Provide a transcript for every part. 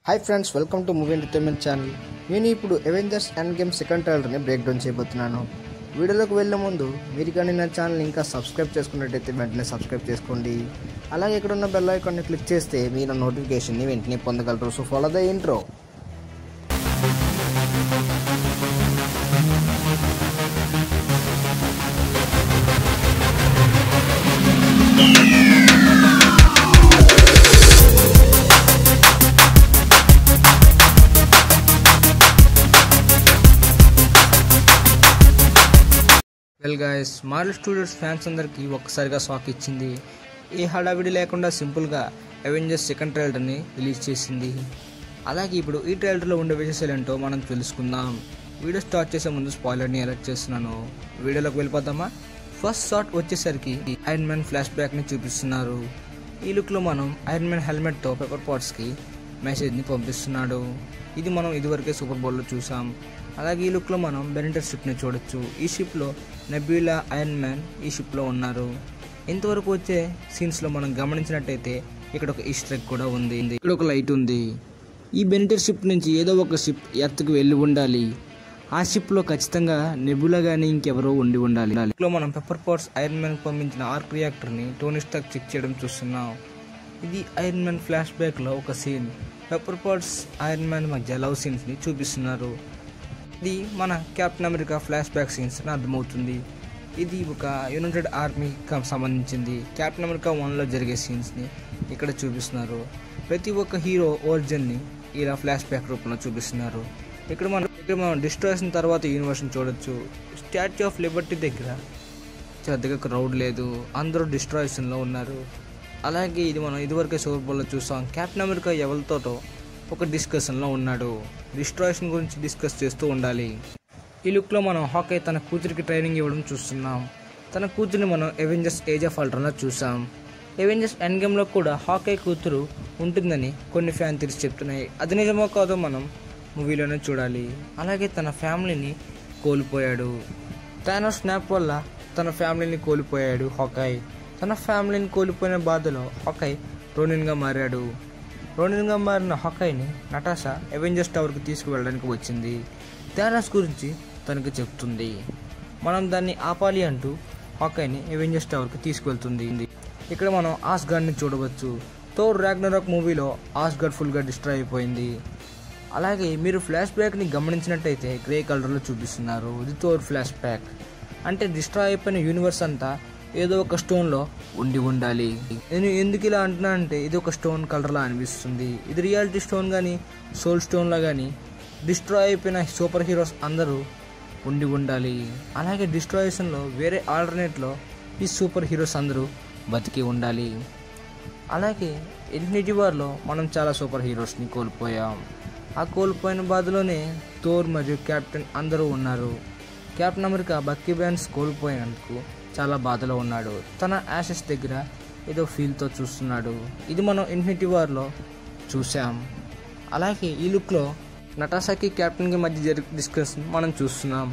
Hi friends, welcome to movie entertainment channel. నేను ఇప్పుడు Avengers Endgame second ట్రైలర్ని break down చేయబోతున్నాను. వీడియోలోకి వెళ్ళే ముందు మీరు కానీ నా ఛానల్ ఇంకా సబ్స్క్రైబ్ చేసుకున్నట్టయితే వెంటనే సబ్స్క్రైబ్ చేసుకోండి. అలాగే ఇక్కడ ఉన్న బెల్ ఐకాన్ని క్లిక్ చేస్తే మీరు నోటిఫికేషన్ని వెంటనే పొందగలరు. So follow the intro. Well guys, Marvel studios fans అందరికీ ఒక్కసారిగా షాక్ ఇచ్చింది. ఏ హడావిడి లేకుండా సింపుల్గా అవెంజర్స్ సెకండ్ ట్రైలర్ని రిలీజ్ చేసింది. అలాగే ఇప్పుడు ఈ ట్రైలర్లో ఉండే విషయాలు ఏంటో మనం తెలుసుకుందాం. వీడియో స్టార్ట్ చేసే ముందు స్పాయిలర్ని అలర్ట్ చేస్తున్నాను. వీడియోలోకి వెళ్ళిపోతామా? ఫస్ట్ షాట్ వచ్చేసరికి ఐరన్ మ్యాన్ ఫ్లాష్ బ్యాక్ని చూపిస్తున్నారు. ఈ లుక్లో మనం ఐరన్ మ్యాన్ హెల్మెట్తో పేపర్ పాట్స్కి మెసేజ్ని పంపిస్తున్నాడు. ఇది మనం ఇదివరకే సూపర్ బౌల్లో చూసాం. అలాగే ఈ లుక్లో మనం బెనిటర్ షిప్ని చూడొచ్చు. ఈ షిప్లో నెబ్యులా, ఐరన్ మ్యాన్ ఈ షిప్లో ఉన్నారు. ఇంతవరకు వచ్చే సీన్స్లో మనం గమనించినట్టయితే ఇక్కడ ఒక ఈస్టర్ ఎగ్ కూడా ఉంది. ఇక్కడ ఒక లైట్ ఉంది. ఈ బెనిటర్ షిప్ నుంచి ఏదో ఒక షిప్ ఎర్త్కి వెళ్ళి ఉండాలి. ఆ షిప్లో ఖచ్చితంగా నెబ్యులా కానీ ఇంకెవరో ఉండి ఉండాలి. ఇంట్లో మనం పెప్పర్ పాట్స్ ఐరన్ మ్యాన్ పంపించిన ఆర్క్ రియాక్టర్ని టోనీ స్టార్క్ చెక్ చేయడం చూస్తున్నాం. ఇది ఐరన్ మ్యాన్ ఫ్లాష్ బ్యాక్లో ఒక scene. Pepper Potts Iron Man మధ్య లవ్ సీన్స్ని చూపిస్తున్నారు. ఇది మన Captain America flash back scenes అని అర్థమవుతుంది. ఇది ఒక యునైటెడ్ ఆర్మీకి సంబంధించింది. కెప్టెన్ అమెరికా 1లో జరిగే సీన్స్ని ఇక్కడ చూపిస్తున్నారు. ప్రతి ఒక్క హీరో ఒరిజిన్ని ఇలా ఫ్లాష్ బ్యాక్ రూపంలో చూపిస్తున్నారు. ఇక్కడ మనం డిస్ట్రాక్షన్ తర్వాత యూనివర్స్ని చూడొచ్చు. స్టాచ్యూ ఆఫ్ లిబర్టీ దగ్గర పెద్దగా క్రౌడ్ లేదు, అందరూ డిస్ట్రాక్షన్లో ఉన్నారు. అలాగే ఇది మనం ఇదివరకే సూపర్ బౌల్లో చూసాం. కెప్టెన్ అమెరికా ఎవరితోటో ఒక డిస్కషన్లో ఉన్నాడు. డిస్ట్రాక్షన్ గురించి డిస్కస్ చేస్తూ ఉండాలి. ఈ లుక్లో మనం హాకై తన కూతురికి ట్రైనింగ్ ఇవ్వడం చూస్తున్నాం. తన కూతురిని మనం అవెంజర్స్ ఏజ్ ఆఫ్ అల్ట్రాన్లో చూసాం. అవెంజర్స్ ఎండ్ గేమ్లో కూడా హాకై కూతురు ఉంటుందని కొన్ని ఫ్యాన్ థియరీస్ చెప్తున్నాయి. అది నిజమో కాదో మనం మూవీలోనే చూడాలి. అలాగే తన ఫ్యామిలీని కోల్పోయాడు. థానోస్ స్నాప్ వల్ల తన ఫ్యామిలీని కోల్పోయాడు హాకై. తన ఫ్యామిలీని కోల్పోయిన బాధలో హాకై రోనిన్గా మారాడు. రోనిన్గా మారిన హాకైని నటాషా అవెంజర్స్ టవర్కి తీసుకువెళ్ళడానికి వచ్చింది. థానోస్ గురించి తనకు చెప్తుంది. మనం దాన్ని ఆపాలి అంటూ హాకైని అవెంజర్స్ టవర్కి తీసుకువెళ్తుంది. ఇక్కడ మనం ఆస్గార్డ్ని చూడవచ్చు. థోర్ రాగ్నరాక్ మూవీలో ఆస్గార్డ్ ఫుల్గా డిస్ట్రాయ్ అయిపోయింది. అలాగే మీరు ఫ్లాష్ బ్యాక్ని గమనించినట్టయితే గ్రే కలర్లో చూపిస్తున్నారు. ఇది థోర్ ఫ్లాష్ బ్యాక్. అంటే డిస్ట్రాయ్ అయిపోయిన యూనివర్స్ అంతా ఏదో ఒక స్టోన్లో ఉండాలి. నేను ఎందుకు ఇలా అంటున్నా అంటే ఇది ఒక స్టోన్ కలర్లా అనిపిస్తుంది. ఇది రియాలిటీ స్టోన్ కానీ సోల్ స్టోన్లా కానీ డిస్ట్రాయ్ అయిపోయిన సూపర్ హీరోస్ అందరూ ఉండాలి. అలాగే డిస్ట్రాయేషన్లో వేరే ఆల్టర్నేట్లో ఈ సూపర్ హీరోస్ అందరూ బతికి ఉండాలి. అలాగే ఇన్ఫినిటీ వార్లో మనం చాలా సూపర్ హీరోస్ని కోల్పోయాం. ఆ కోల్పోయిన బాధలోనే థోర్ మరియు కెప్టెన్ అందరూ ఉన్నారు. కెప్టెన్ అమెరికా బక్కీ బ్యాన్స్ కోల్పోయినందుకు చాలా బాధలో ఉన్నాడు. తన యాషెస్ దగ్గర ఏదో ఫీల్తో చూస్తున్నాడు. ఇది మనం ఇన్ఫినిటీ వార్లో చూసాం. అలాగే ఈ లుక్లో నటాషాకి కెప్టెన్కి మధ్య జరిగే డిస్కషన్ మనం చూస్తున్నాం.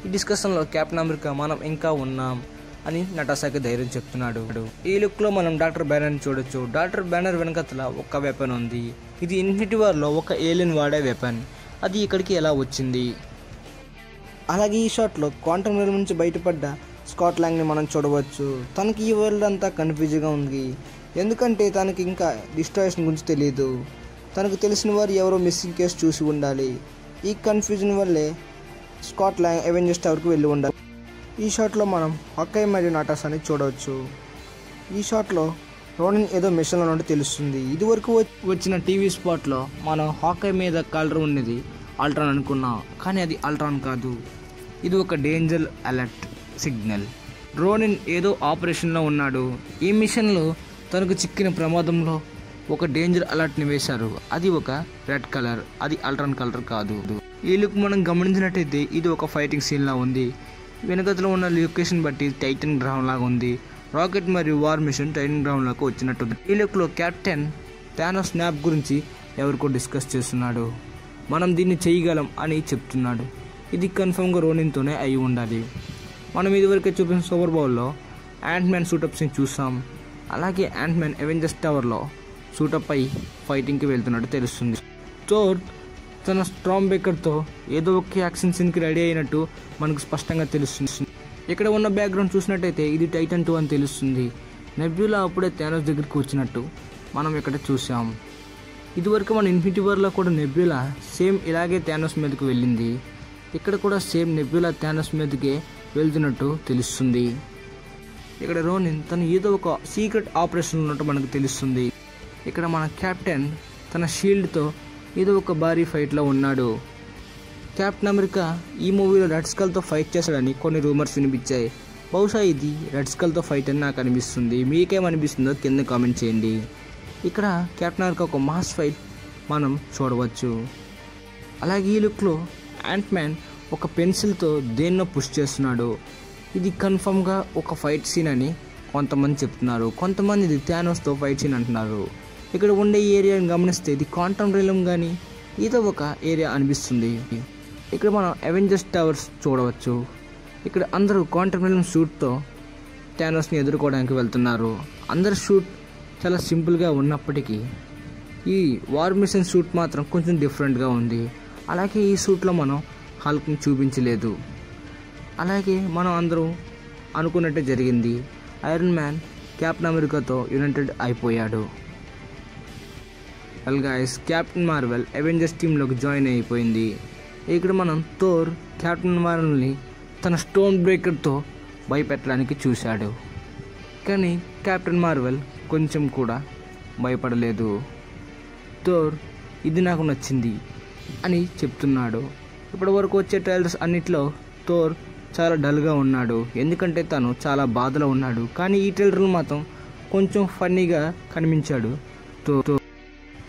ఈ డిస్కషన్లో కెప్టెన్ అమెరికా మనం ఇంకా ఉన్నాం అని నటాషాకి ధైర్యం చెప్తున్నాడు. ఈ లుక్లో మనం డాక్టర్ బ్యానర్ని చూడొచ్చు. డాక్టర్ బ్యానర్ వెనకతల ఒక వెపన్ ఉంది. ఇది ఇన్ఫినిటీ వార్లో ఒక ఏలియన్ వాడే వెపన్. అది ఇక్కడికి ఎలా వచ్చింది? అలాగే ఈ షాట్లో క్వాంటమ్ రియల్ నుంచి బయటపడ్డ స్కాట్ లాంగ్ని మనం చూడవచ్చు. తనకి ఈ వరల్డ్ అంతా కన్ఫ్యూజ్గా ఉంది. ఎందుకంటే తనకి ఇంకా డిస్ట్రాక్షన్ గురించి తెలియదు. తనకు తెలిసిన వారు ఎవరో మిస్సింగ్ కేసు చూసి ఉండాలి. ఈ కన్ఫ్యూజన్ వల్లే స్కాట్ లాంగ్ అవెంజర్స్ టవర్కి వెళ్ళి ఉండాలి. ఈ షాట్లో మనం హాకై మరియు నటాషాని చూడవచ్చు. ఈ షాట్లో రోనిన్ ఏదో మిషన్లో నుండి తెలుస్తుంది. ఇదివరకు వచ్చిన టీవీ స్పాట్లో మనం హాకై మీద కలర్ ఉన్నది అల్ట్రాన్ అనుకున్నాం. కానీ అది అల్ట్రాన్ కాదు. ఇది ఒక డేంజర్ అలర్ట్ సిగ్నల్. రోనిన్ ఏదో ఆపరేషన్లో ఉన్నాడు. ఈ మిషన్లో తనకు చిక్కిన ప్రమాదంలో ఒక డేంజర్ అలర్ట్ని వేశారు. అది ఒక రెడ్ కలర్. అది అల్ట్రాన్ కలర్ కాదు. ఈ లుక్ మనం గమనించినట్టయితే ఇది ఒక ఫైటింగ్ సీన్లా ఉంది. వెనుకలో ఉన్న లొకేషన్ బట్టి టైటన్ గ్రహం లాగా ఉంది. రాకెట్ మరియు వార్ మిషన్ టైటన్ గ్రహంలోకి వచ్చినట్టుంది. ఈ లుక్లో కెప్టెన్ థానోస్ స్నాప్ గురించి ఎవరికో డిస్కస్ చేస్తున్నాడు. మనం దీన్ని చేయగలం అని చెప్తున్నాడు. ఇది కన్ఫర్మ్గా రోనిన్తోనే అయి ఉండాలి. మనం ఇదివరకే చూపిన సూపర్ బౌల్లో యాంట్ మ్యాన్ సూటప్స్ని చూసాం. అలాగే యాంట్ మ్యాన్ అవెంజర్స్ టవర్లో సూటప్ అయి ఫైటింగ్కి వెళ్తున్నట్టు తెలుస్తుంది. థోర్ తన స్టార్మ్ బ్రేకర్తో ఏదో ఒక యాక్షన్ సీన్కి రెడీ అయినట్టు మనకు స్పష్టంగా తెలుస్తుంది. ఇక్కడ ఉన్న బ్యాక్గ్రౌండ్ చూసినట్టయితే ఇది టైటన్ 2 అని తెలుస్తుంది. నెబ్యులా అప్పుడే థానోస్ దగ్గరికి వచ్చినట్టు మనం ఇక్కడ చూసాం. ఇదివరకు మన ఇన్ఫినిటీ వార్లో కూడా నెబ్యులా సేమ్ ఇలాగే థానోస్ మీదకి వెళ్ళింది. ఇక్కడ కూడా సేమ్ నెబ్యులా థానోస్ మీదకే వెళ్తున్నట్టు తెలుస్తుంది. ఇక్కడ రోనిన్ తను ఏదో ఒక సీక్రెట్ ఆపరేషన్ ఉన్నట్టు మనకు తెలుస్తుంది. ఇక్కడ మన కెప్టెన్ తన షీల్డ్తో ఏదో ఒక భారీ ఫైట్లో ఉన్నాడు. కెప్టెన్ అమెరికా ఈ మూవీలో రెడ్ స్కల్తో ఫైట్ చేశాడని కొన్ని రూమర్స్ వినిపించాయి. బహుశా ఇది రెడ్ స్కల్తో ఫైట్ అని నాకు అనిపిస్తుంది. మీకేమనిపిస్తుందో కింద కామెంట్ చేయండి. ఇక్కడ కెప్టెన్ అమెరికా ఒక మాస్ ఫైట్ మనం చూడవచ్చు. అలాగే ఈ లుక్లో యాంట్ మ్యాన్ ఒక పెన్సిల్తో దేన్నో పుష్ చేస్తున్నాడు. ఇది కన్ఫర్మ్గా ఒక ఫైట్ సీన్ అని కొంతమంది చెప్తున్నారు. కొంతమంది ఇది థానోస్తో ఫైట్ సీన్ అంటున్నారు. ఇక్కడ ఉండే ఏరియాని గమనిస్తే ఇది క్వాంటమ్ రియల్మ్ కానీ ఏదో ఒక ఏరియా అనిపిస్తుంది. ఇక్కడ మనం అవెంజర్స్ టవర్స్ చూడవచ్చు. ఇక్కడ అందరూ క్వాంటమ్ రియల్మ్ షూట్తో థానోస్ని ఎదుర్కోవడానికి వెళ్తున్నారు. అందరి షూట్ చాలా సింపుల్గా ఉన్నప్పటికీ ఈ వార్ మిషన్ షూట్ మాత్రం కొంచెం డిఫరెంట్గా ఉంది. అలాగే ఈ షూట్లో మనం హల్క్ని చూపించలేదు. అలాగే మనం అందరూ అనుకున్నట్టే జరిగింది. ఐరన్ మ్యాన్ కెప్టెన్ అమెరికాతో యునైటెడ్ అయిపోయాడు. Well guys, Captain Marvel Avengers టీంలోకి జాయిన్ అయిపోయింది. ఇక్కడ మనం థోర్ కెప్టెన్ మార్వెల్ని తన స్టోన్ బ్రేకర్తో భయపెట్టడానికి చూశాడు. కానీ కెప్టెన్ మార్వెల్ కొంచెం కూడా భయపడలేదు. థోర్ ఇది నాకు నచ్చింది అని చెప్తున్నాడు. ఇప్పటి వరకు వచ్చే ట్రైలర్స్ అన్నిట్లో థోర్ చాలా డల్గా ఉన్నాడు. ఎందుకంటే తను చాలా బాధలో ఉన్నాడు. కానీ ఈ ట్రైలర్లో మాత్రం కొంచెం ఫన్నీగా కనిపించాడు థోర్.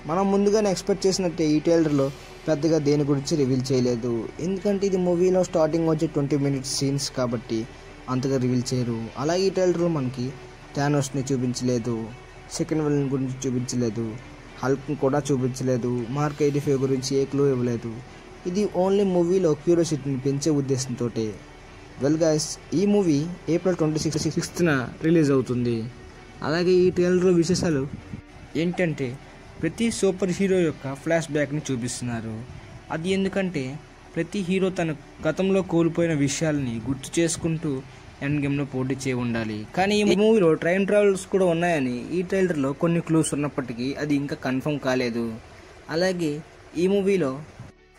మనం ముందుగానే ఎక్స్పెక్ట్ చేసినట్టే ఈ ట్రైలర్లో పెద్దగా దేని గురించి రివీల్ చేయలేదు. ఎందుకంటే ఇది మూవీలో స్టార్టింగ్ వచ్చే 20 minutes సీన్స్ కాబట్టి అంతగా రివీల్ చేయరు. అలాగే ఈ ట్రైలర్లో మనకి థానోస్ని చూపించలేదు, సెకండ్ విలన్ గురించి చూపించలేదు, హల్క్ని కూడా చూపించలేదు, మార్క్ 85 గురించి ఏ క్లూ ఇవ్వలేదు. ఇది ఓన్లీ మూవీలో క్యూరియాసిటీని పెంచే ఉద్దేశంతో. వెల్ గైస్, ఈ మూవీ April 26న రిలీజ్ అవుతుంది. అలాగే ఈ ట్రైలర్లో విశేషాలు ఏంటంటే ప్రతి సూపర్ హీరో యొక్క ఫ్లాష్ బ్యాక్ని చూపిస్తున్నారు. అది ఎందుకంటే ప్రతి హీరో తన గతంలో కోల్పోయిన విషయాలని గుర్తు చేసుకుంటూ ఎండ్ గేమ్లో పోటీ చేయి ఉండాలి. కానీ ఈ మూవీలో టైం ట్రావెల్స్ కూడా ఉన్నాయని ఈ ట్రైలర్లో కొన్ని క్లూస్ ఉన్నప్పటికీ అది ఇంకా కన్ఫర్మ్ కాలేదు. అలాగే ఈ మూవీలో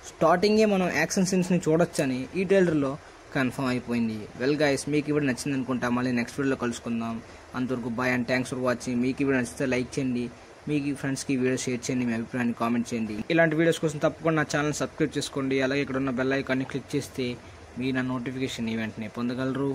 స్టార్టింగే మనం యాక్షన్ సీన్స్ని చూడొచ్చని ఈ ట్రైలర్లో కన్ఫర్మ్ అయిపోయింది. వెల్ గైస్, మీకు ఇప్పుడు నచ్చింది అనుకుంటా. మళ్ళీ నెక్స్ట్ వీడియోలో కలుసుకుందాం. అంతవరకు bye and thanks for watching. మీకు ఇప్పుడు నచ్చితే లైక్ చేయండి, మీకు ఫ్రెండ్స్కి వీడియో షేర్ చేయండి, మీ అభిప్రాయాన్ని కామెంట్ చేయండి. ఇలాంటి వీడియోస్ కోసం తప్పకుండా నా ఛానల్ సబ్స్క్రైబ్ చేసుకోండి. అలాగే ఇక్కడ ఉన్న బెల్ ఐకాన్ని క్లిక్ చేస్తే మీరు నా నోటిఫికేషన్ వెంటనే పొందగలరు.